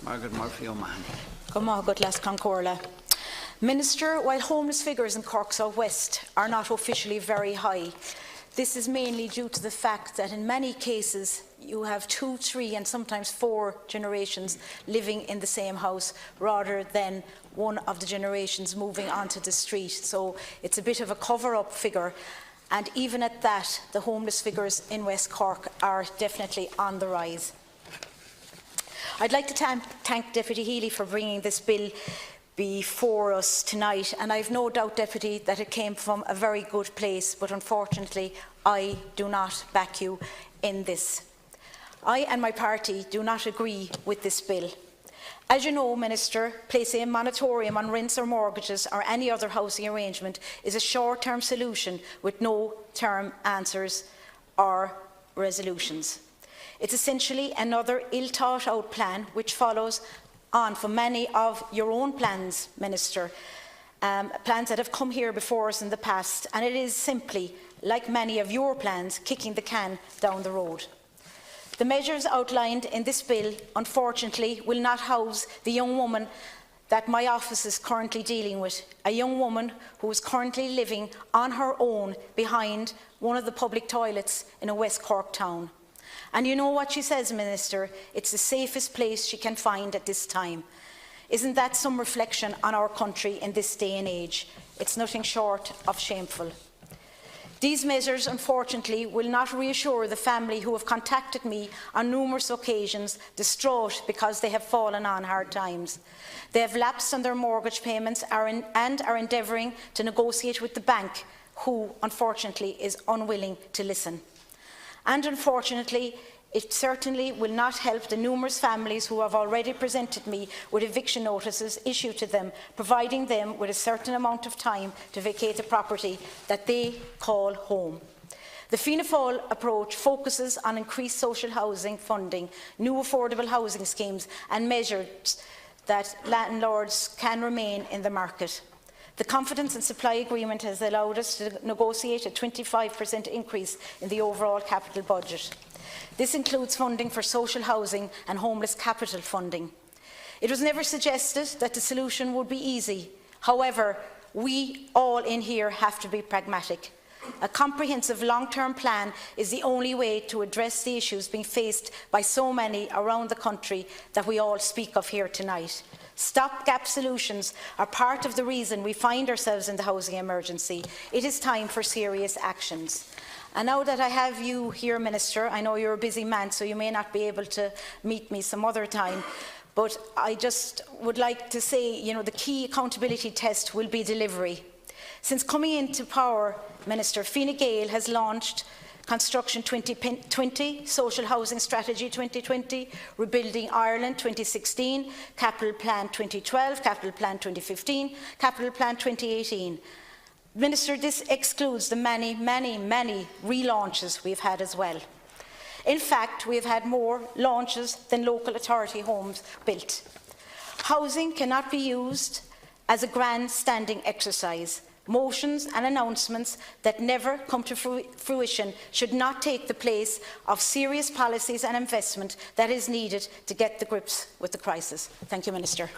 Margaret Murphy O'Mahony. Minister, while homeless figures in Cork South West are not officially very high, this is mainly due to the fact that in many cases you have 2, 3 and sometimes 4 generations living in the same house rather than one of the generations moving onto the street. So it's a bit of a cover-up figure, and even at that the homeless figures in West Cork are definitely on the rise. I'd like to thank Deputy Healy for bringing this bill before us tonight, and I've no doubt, Deputy, that it came from a very good place, but unfortunately I do not back you in this. I and my party do not agree with this bill. As you know, Minister, placing a moratorium on rents or mortgages or any other housing arrangement is a short-term solution with no term answers or resolutions. It's essentially another ill-thought-out plan which follows on from many of your own plans, Minister, plans that have come here before us in the past, and it is simply, like many of your plans, kicking the can down the road. The measures outlined in this bill, unfortunately, will not house the young woman that my office is currently dealing with, a young woman who is currently living on her own behind one of the public toilets in a West Cork town. And you know what she says, Minister? It's the safest place she can find at this time. Isn't that some reflection on our country in this day and age? It's nothing short of shameful. These measures, unfortunately, will not reassure the family who have contacted me on numerous occasions, distraught because they have fallen on hard times. They have lapsed on their mortgage payments and are endeavouring to negotiate with the bank, who, unfortunately, is unwilling to listen. And unfortunately, it certainly will not help the numerous families who have already presented me with eviction notices issued to them, providing them with a certain amount of time to vacate the property that they call home. The Fianna Fáil approach focuses on increased social housing funding, new affordable housing schemes and measures that landlords can remain in the market. The Confidence and Supply Agreement has allowed us to negotiate a 25% increase in the overall capital budget. This includes funding for social housing and homeless capital funding. It was never suggested that the solution would be easy. However, we all in here have to be pragmatic. A comprehensive long-term plan is the only way to address the issues being faced by so many around the country that we all speak of here tonight. Stopgap solutions are part of the reason we find ourselves in the housing emergency. It is time for serious actions. And now that I have you here, Minister, I know you're a busy man, so you may not be able to meet me some other time, but I just would like to say, the key accountability test will be delivery. Since coming into power, Minister, Fine Gael has launched Construction 2020, Social Housing Strategy 2020, Rebuilding Ireland 2016, Capital Plan 2012, Capital Plan 2015, Capital Plan 2018. Minister, this excludes the many relaunches we've had as well. In fact, we have had more launches than local authority homes built. Housing cannot be used as a grandstanding exercise. Motions and announcements that never come to fruition should not take the place of serious policies and investment that is needed to get the grips with the crisis. Thank you, Minister.